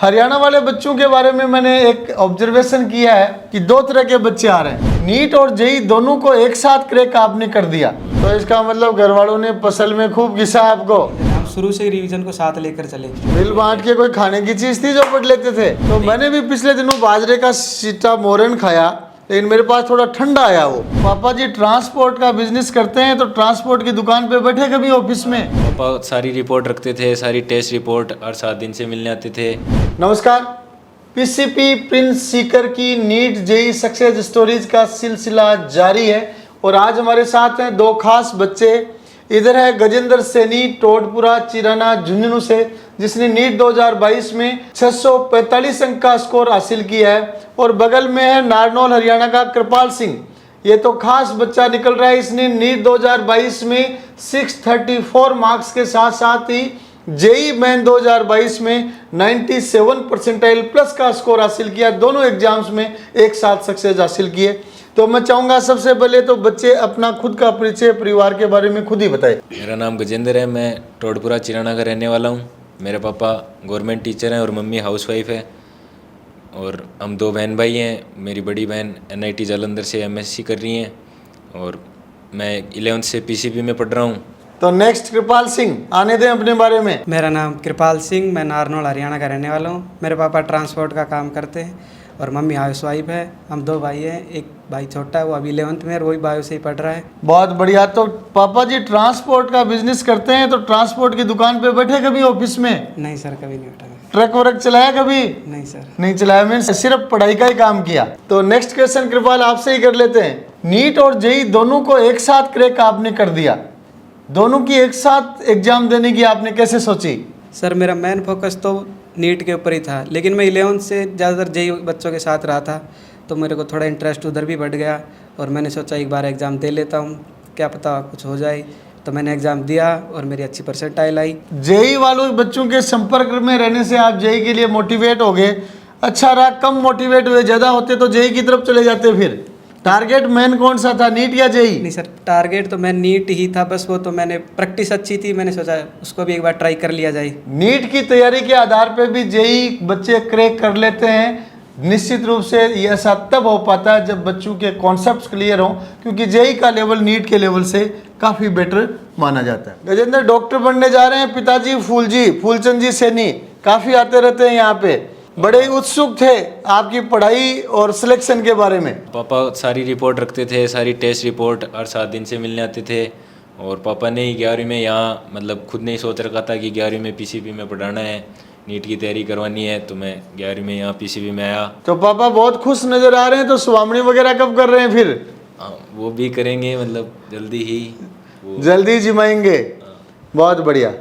हरियाणा वाले बच्चों के बारे में मैंने एक ऑब्जर्वेशन किया है कि दो तरह के बच्चे आ रहे हैं, नीट और जेई दोनों को एक साथ क्रैक आपने कर दिया, तो इसका मतलब घर वालों ने फसल में खूब घिसा आपको। हम शुरू से रिवीजन को साथ लेकर चले। मिल बांट के कोई खाने की चीज थी जो पढ़ लेते थे। तो मैंने भी पिछले दिनों बाजरे का सीटा मोरन खाया, लेकिन मेरे पास थोड़ा ठंडा आया। वो पापा जी ट्रांसपोर्ट का बिजनेस करते हैं, तो ट्रांसपोर्ट की दुकान पे बैठे कभी ऑफिस में? पापा सारी रिपोर्ट रखते थे, सारी टेस्ट रिपोर्ट, और 7 दिन से मिलने आते थे। नमस्कार, पीसीपी प्रिंस सीकर की नीट जेई सक्सेस स्टोरीज का सिलसिला जारी है और आज हमारे साथ हैं दो खास बच्चे। इधर है गजेंद्र सैनी टोडपुरा चिराना झुंझुनू से, जिसने नीट 2022 में 645 अंक का स्कोर हासिल किया है, और बगल में है नारनौल हरियाणा का कृपाल सिंह। ये तो खास बच्चा निकल रहा है, इसने नीट 2022 में 634 मार्क्स के साथ साथ ही जेई मेन 2022 में 97 परसेंटाइल प्लस का स्कोर हासिल किया। दोनों एग्जाम्स में एक साथ सक्सेस हासिल किए। तो मैं चाहूँगा सबसे पहले तो बच्चे अपना खुद का परिचय परिवार के बारे में खुद ही बताएं। मेरा नाम गजेंद्र है, मैं टोडपुरा चिराना का रहने वाला हूँ। मेरे पापा गवर्नमेंट टीचर हैं और मम्मी हाउसवाइफ है, और हम 2 बहन भाई हैं। मेरी बड़ी बहन NIT जालंधर से MSc कर रही हैं, और मैं 11th से PCB में पढ़ रहा हूँ। तो नेक्स्ट कृपाल सिंह, आने दें अपने बारे में। मेरा नाम कृपाल सिंह, मैं नारनौल हरियाणा का रहने वाला हूँ। मेरे पापा ट्रांसपोर्ट का काम करते हैं और मम्मी हाउसवाइफ है। हम 2 भाई हैं, एक भाई छोटा है, वो अभी 11th में, और वही बायो से ही पढ़ रहा है। बहुत बढ़िया। तो पापा जी ट्रांसपोर्ट का बिजनेस करते हैं, तो ट्रांसपोर्ट की दुकान पे बैठे कभी ऑफिस में? नहीं सर, कभी नहीं उठा। ट्रक वर्क चलाया कभी? नहीं सर। नहीं चलाया, मीन्स सिर्फ पढ़ाई का ही काम किया। तो नेक्स्ट क्वेश्चन कृपाल आपसे ही कर लेते हैं। नीट और जेई दोनों को एक साथ क्रैक आपने कर दिया, दोनों की एक साथ एग्जाम देने की आपने कैसे सोची? सर मेरा मेन फोकस तो नीट के ऊपर ही था, लेकिन मैं 11th से ज़्यादातर जेई बच्चों के साथ रहा था, तो मेरे को थोड़ा इंटरेस्ट उधर भी बढ़ गया, और मैंने सोचा एक बार एग्ज़ाम दे लेता हूँ, क्या पता कुछ हो जाए। तो मैंने एग्ज़ाम दिया और मेरी अच्छी परसेंटाइल आई। जेई वालों बच्चों के संपर्क में रहने से आप जेई के लिए मोटिवेट हो गए, अच्छा रहा। कम मोटिवेट हुए, ज़्यादा होते तो जेई की तरफ चले जाते। फिर टारगेट मेन कौन सा था, नीट या जेई? नहीं सर, टारगेट तो मैं नीट ही था, बस वो तो मैंने प्रैक्टिस अच्छी थी, मैंने सोचा उसको भी एक बार ट्राई कर लिया जाए। नीट की तैयारी के आधार पे भी जेई बच्चे क्रैक कर लेते हैं। निश्चित रूप से ये ऐसा तब हो पाता है जब बच्चों के कॉन्सेप्ट्स क्लियर हों, क्योंकि जेई का लेवल नीट के लेवल से काफ़ी बेटर माना जाता है। गजेंद्र डॉक्टर बनने जा रहे हैं, पिताजी फूलचंद जी सैनी काफ़ी आते रहते हैं यहाँ पे, बड़े उत्सुक थे आपकी पढ़ाई और सिलेक्शन के बारे में। पापा सारी रिपोर्ट रखते थे, सारी टेस्ट रिपोर्ट, और 7 दिन से मिलने आते थे। और पापा ने 11वीं में यहाँ मतलब खुद ने ही सोच रखा था कि 11वीं में PCB में पढ़ाना है, नीट की तैयारी करवानी है, तो मैं 11वीं में यहाँ PCB में आया। तो पापा बहुत खुश नज़र आ रहे हैं, तो स्वामणी वगैरह कब कर रहे हैं फिर? हाँ, वो भी करेंगे, मतलब जल्दी ही जल्दी जिमाएंगे। बहुत बढ़िया।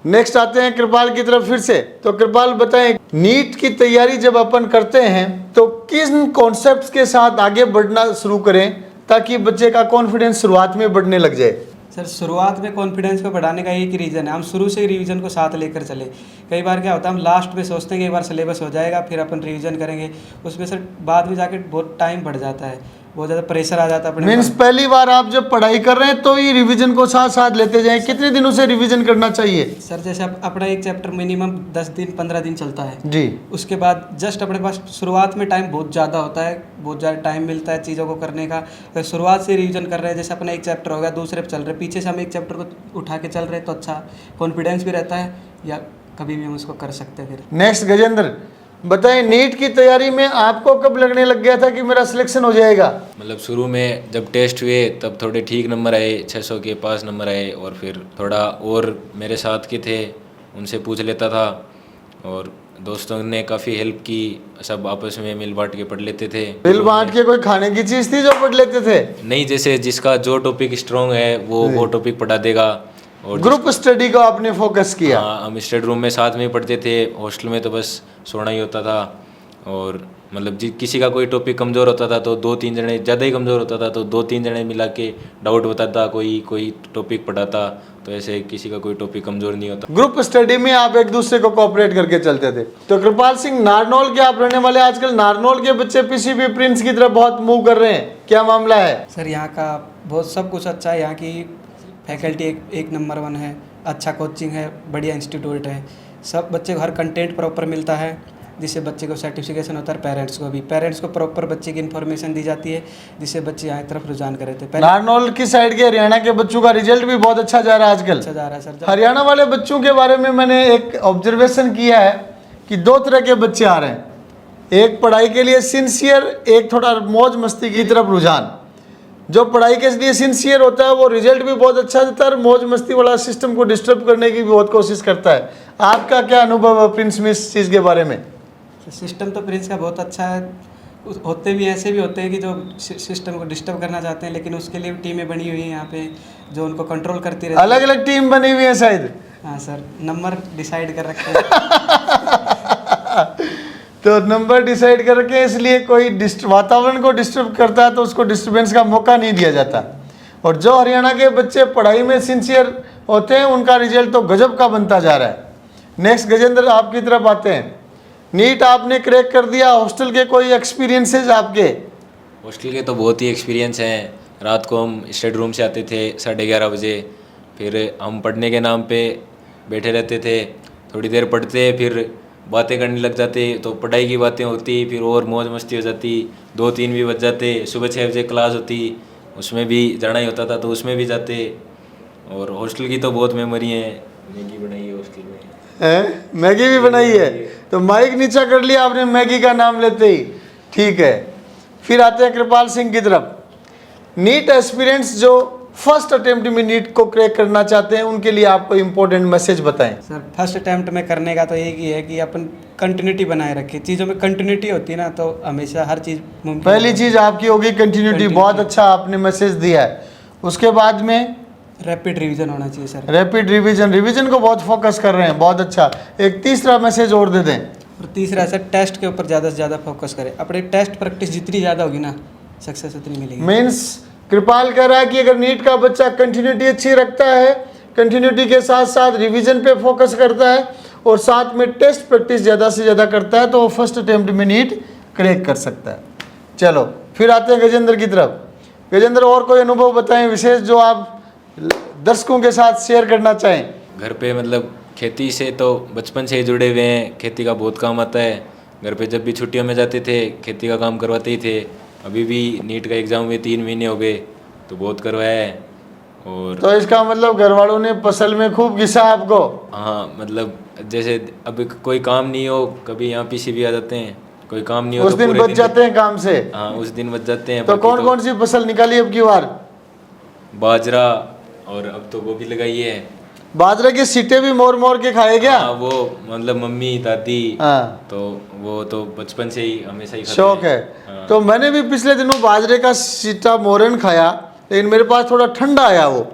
नेक्स्ट आते हैं कृपाल की तरफ फिर से। तो कृपाल बताएं, नीट की तैयारी जब अपन करते हैं तो किन कॉन्सेप्ट्स के साथ आगे बढ़ना शुरू करें ताकि बच्चे का कॉन्फिडेंस शुरुआत में बढ़ने लग जाए? सर शुरुआत में कॉन्फिडेंस को बढ़ाने का एक ही रीज़न है, हम शुरू से रिवीजन को साथ लेकर चले। कई बार क्या होता है, हम लास्ट में सोचते हैं कि एक बार सिलेबस हो जाएगा, फिर अपन रिवीजन करेंगे, उसमें सर बाद में जाके बहुत टाइम बढ़ जाता है, बहुत ज़्यादा प्रेशर आ जाता है अपने मीन्स पहली बार आप जब पढ़ाई कर रहे हैं तो ही रिवीजन को साथ साथ लेते जाएं। कितने दिनों से रिवीजन करना चाहिए? सर जैसे अपना एक चैप्टर मिनिमम 10 दिन 15 दिन चलता है जी, उसके बाद जस्ट अपने पास शुरुआत में टाइम बहुत ज़्यादा होता है, बहुत ज़्यादा टाइम मिलता है चीज़ों को करने का। तो शुरुआत से रिवीजन कर रहे हैं, जैसे अपना एक चैप्टर हो गया, दूसरे पे चल रहे, पीछे से हम एक चैप्टर को उठा के चल रहे हैं, तो अच्छा कॉन्फिडेंस भी रहता है, या कभी भी हम उसको कर सकते हैं। फिर नेक्स्ट गजेंद्र बताएं, नीट की तैयारी में आपको कब लगने लग गया था कि मेरा सिलेक्शन हो जाएगा? मतलब शुरू में जब टेस्ट हुए तब थोड़े ठीक नंबर आए, 600 के पास नंबर आए, और फिर थोड़ा और मेरे साथ के थे उनसे पूछ लेता था, और दोस्तों ने काफ़ी हेल्प की, सब आपस में मिल बांट के पढ़ लेते थे। मिल बांट के कोई खाने की चीज़ थी जो पढ़ लेते थे? नहीं, जैसे जिसका जो टॉपिक स्ट्रॉन्ग है वो टॉपिक पढ़ा देगा। और ग्रुप स्टडी को आपने फोकस किया? हाँ, हम स्टडी रूम में साथ में ही पढ़ते थे, हॉस्टल में तो बस सोना ही होता था। और मतलब किसी का कोई टॉपिक कमज़ोर होता था तो 2-3 जने, ज़्यादा ही कमज़ोर होता था तो 2-3 जने मिला के डाउट बताता, कोई टॉपिक पढ़ाता, तो ऐसे किसी का कोई टॉपिक कमज़ोर नहीं होता। ग्रुप स्टडी में आप एक दूसरे को कोऑपरेट करके चलते थे। तो कृपाल सिंह, नारनौल के आप रहने वाले, आजकल नारनौल के बच्चे पीसीबी प्रिंस की तरफ बहुत मूव कर रहे हैं, क्या मामला है? सर यहाँ का बहुत सब कुछ अच्छा है, यहाँ की फैकल्टी एक नंबर 1 है, अच्छा कोचिंग है, बढ़िया इंस्टीट्यूट है, सब बच्चे को हर कंटेंट प्रॉपर मिलता है, जिससे बच्चे को सर्टिफिकेशन होता है, पेरेंट्स को प्रॉपर बच्चे की इन्फॉर्मेशन दी जाती है, जिससे बच्चे यहाँ की तरफ रुझान करे थे। पहले नारनौल की साइड के हरियाणा के बच्चों का रिजल्ट भी बहुत अच्छा जा रहा है आजकल। अच्छा जा रहा है सर। हरियाणा वाले बच्चों के बारे में मैंने एक ऑब्जर्वेशन किया है कि दो तरह के बच्चे आ रहे हैं, एक पढ़ाई के लिए सिंसियर, एक थोड़ा मौज मस्ती की तरफ रुझान। जो पढ़ाई के लिए सिंसियर होता है वो रिजल्ट भी बहुत अच्छा देता है और मौज मस्ती वाला सिस्टम को डिस्टर्ब करने की भी बहुत कोशिश करता है। आपका क्या अनुभव है प्रिंस में इस चीज़ के बारे में? सिस्टम तो प्रिंस का बहुत अच्छा है, होते भी ऐसे भी होते हैं कि जो सिस्टम को डिस्टर्ब करना चाहते हैं, लेकिन उसके लिए टीमें बनी हुई हैं यहाँ पे जो उनको कंट्रोल करती रहती है। अलग अलग टीम बनी हुई है शायद। हाँ सर, नंबर डिसाइड कर रखे हैं। तो नंबर डिसाइड करके इसलिए कोई वातावरण को डिस्टर्ब करता है तो उसको डिस्टर्बेंस का मौका नहीं दिया जाता। और जो हरियाणा के बच्चे पढ़ाई में सिंसियर होते हैं उनका रिजल्ट तो गजब का बनता जा रहा है। नेक्स्ट गजेंद्र आपकी तरफ आते हैं। नीट आपने क्रैक कर दिया, हॉस्टल के कोई एक्सपीरियंसेस आपके? हॉस्टल के तो बहुत ही एक्सपीरियंस हैं। रात को हम स्टडी रूम से आते थे 11:30 बजे, फिर हम पढ़ने के नाम पे बैठे रहते थे, थोड़ी देर पढ़ते फिर बातें करने लग जाते, तो पढ़ाई की बातें होती, फिर और मौज मस्ती हो जाती, 2-3 भी बज जाते। सुबह 6 बजे क्लास होती, उसमें भी जाना ही होता था तो उसमें भी जाते। और हॉस्टल की तो बहुत मेमोरी है, मैगी बनाई है हॉस्टल में। मैगी भी बनाई है? तो माइक नीचा कर लिया आपने मैगी का नाम लेते ही, ठीक है। फिर आते हैं कृपाल सिंह की तरफ। नीट एस्पिरेंट्स जो फर्स्ट अटेम्प्ट में नीट को क्रैक करना चाहते हैं उनके लिए आपको इम्पोर्टेंट मैसेज बताएं। सर फर्स्ट अटैम्प्ट में करने का तो यही है कि अपन कंटिन्यूटी बनाए रखें, चीज़ों में कंटिन्यूटी होती है ना तो हमेशा हर चीज़ मुमकिन। पहली चीज़ आपकी होगी कंटिन्यूटी, बहुत अच्छा आपने मैसेज दिया है। उसके बाद में रैपिड रिवीजन होना चाहिए सर। रैपिड रिवीजन को बहुत फोकस कर रहे हैं, बहुत अच्छा। एक तीसरा मैसेज और दे दें। और तीसरा सर टेस्ट के ऊपर ज़्यादा से ज़्यादा फोकस करें, अपने टेस्ट प्रैक्टिस जितनी ज़्यादा होगी ना सक्सेस उतनी मिलेगी। मीन्स कृपाल कह रहा है कि अगर नीट का बच्चा कंटिन्यूटी अच्छी रखता है, कंटिन्यूटी के साथ साथ रिवीजन पे फोकस करता है और साथ में टेस्ट प्रैक्टिस ज़्यादा से ज़्यादा करता है तो वो फर्स्ट अटेम्प्ट में नीट क्रैक कर सकता है। चलो फिर आते हैं गजेंद्र की तरफ। गजेंद्र और कोई अनुभव बताएं विशेष जो आप दर्शकों के साथ शेयर करना चाहें। घर पे मतलब खेती से तो बचपन से ही जुड़े हुए हैं, खेती का बहुत काम आता है। घर पे जब भी छुट्टियों में जाते थे खेती का काम करवाते ही थे। अभी भी नीट का एग्ज़ाम हुए 3 महीने हो गए तो बहुत करवाया है। और तो इसका मतलब घर वालों ने फसल में खूब घिसा आपको? हाँ, मतलब जैसे अभी कोई काम नहीं हो, कभी यहाँ पीछे भी आ जाते हैं, कोई काम नहीं हो उस तो दिन पूरे बच जाते हैं काम से। हाँ, उस दिन बच जाते हैं। तो बाकी कौन कौन सी फसल निकाली अब की बार? बाजरा और अब तो गोभी लगाई है। बाजरे की सीटें भी मोर मोर के खाए क्या? हाँ, वो मतलब मम्मी दादी, हाँ, तो वो तो बचपन से ही हमेशा ही खाते शौक है। हाँ। तो मैंने भी पिछले दिनों बाजरे का सीटा मोरन खाया, लेकिन मेरे पास थोड़ा ठंडा आया वो।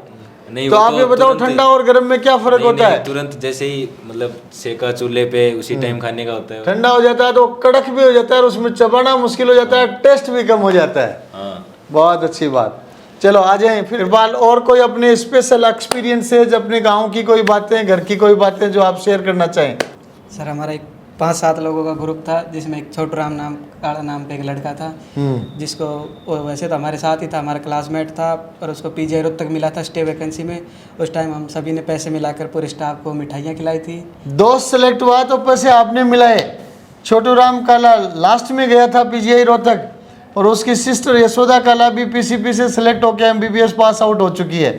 नहीं, तो वो आप ये बताओ तुरंत- ठंडा और गर्म में क्या फर्क नहीं, होता नहीं, है? तुरंत जैसे ही मतलब सेका चूल्हे पे उसी टाइम खाने का होता है। ठंडा हो जाता है तो कड़क भी हो जाता है और उसमें चबाना मुश्किल हो जाता है, टेस्ट भी कम हो जाता है। हाँ, बहुत अच्छी बात। चलो आ जाएं फिर बाल, और कोई अपने स्पेशल एक्सपीरियंसेज, अपने गांव की कोई बातें, घर की कोई बातें जो आप शेयर करना चाहें। सर हमारा एक 5-7 लोगों का ग्रुप था जिसमें एक छोटू राम नाम काड़ा नाम पे एक लड़का था, जिसको वो वैसे तो हमारे साथ ही था, हमारा क्लासमेट था और उसको पीजीआई रोहतक मिला था स्टे वैकेंसी में। उस टाइम हम सभी ने पैसे मिलाकर पूरे स्टाफ को मिठाइयाँ खिलाई थी। दोस्त सेलेक्ट हुआ तो पैसे आपने मिलाए। छोटू राम काला लास्ट में गया था पीजीआई रोहतक और उसकी सिस्टर यशोदा काला भी पीसीपी से सिलेक्ट होकर एमबीबीएस पास आउट हो चुकी है।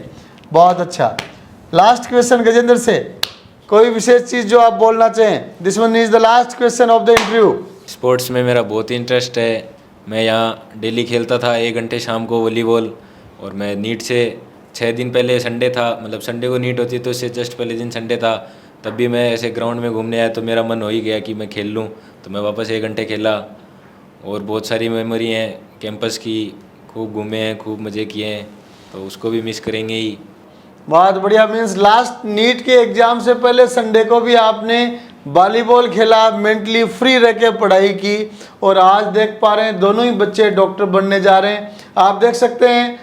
बहुत अच्छा। लास्ट क्वेश्चन गजेंद्र से, कोई विशेष चीज़ जो आप बोलना चाहें? This one is the last question of the interview. Sports में मेरा बहुत इंटरेस्ट है। मैं यहाँ डेली खेलता था 1 घंटे शाम को वॉलीबॉल। और मैं नीट से 6 दिन पहले संडे था, मतलब संडे को नीट होती तो उससे जस्ट पहले दिन संडे था, तब भी मैं ऐसे ग्राउंड में घूमने आया तो मेरा मन हो ही गया कि मैं खेल लूँ। तो मैं वापस 1 घंटे खेला और बहुत सारी मेमोरी हैं कैंपस की, खूब घूमे हैं, खूब मज़े किए हैं, तो उसको भी मिस करेंगे ही। बहुत बढ़िया। मीन्स लास्ट नीट के एग्जाम से पहले संडे को भी आपने वॉलीबॉल खेला, मेंटली फ्री रह के पढ़ाई की और आज देख पा रहे हैं दोनों ही बच्चे डॉक्टर बनने जा रहे हैं। आप देख सकते हैं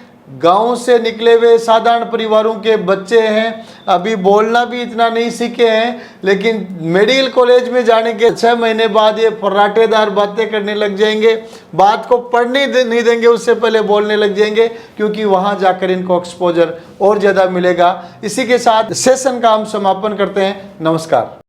गांव से निकले हुए साधारण परिवारों के बच्चे हैं, अभी बोलना भी इतना नहीं सीखे हैं, लेकिन मेडिकल कॉलेज में जाने के 6 महीने बाद ये फर्राटेदार बातें करने लग जाएंगे, बात को पढ़ने नहीं देंगे, उससे पहले बोलने लग जाएंगे, क्योंकि वहां जाकर इनको एक्सपोजर और ज़्यादा मिलेगा। इसी के साथ सेशन का हम समापन करते हैं। नमस्कार।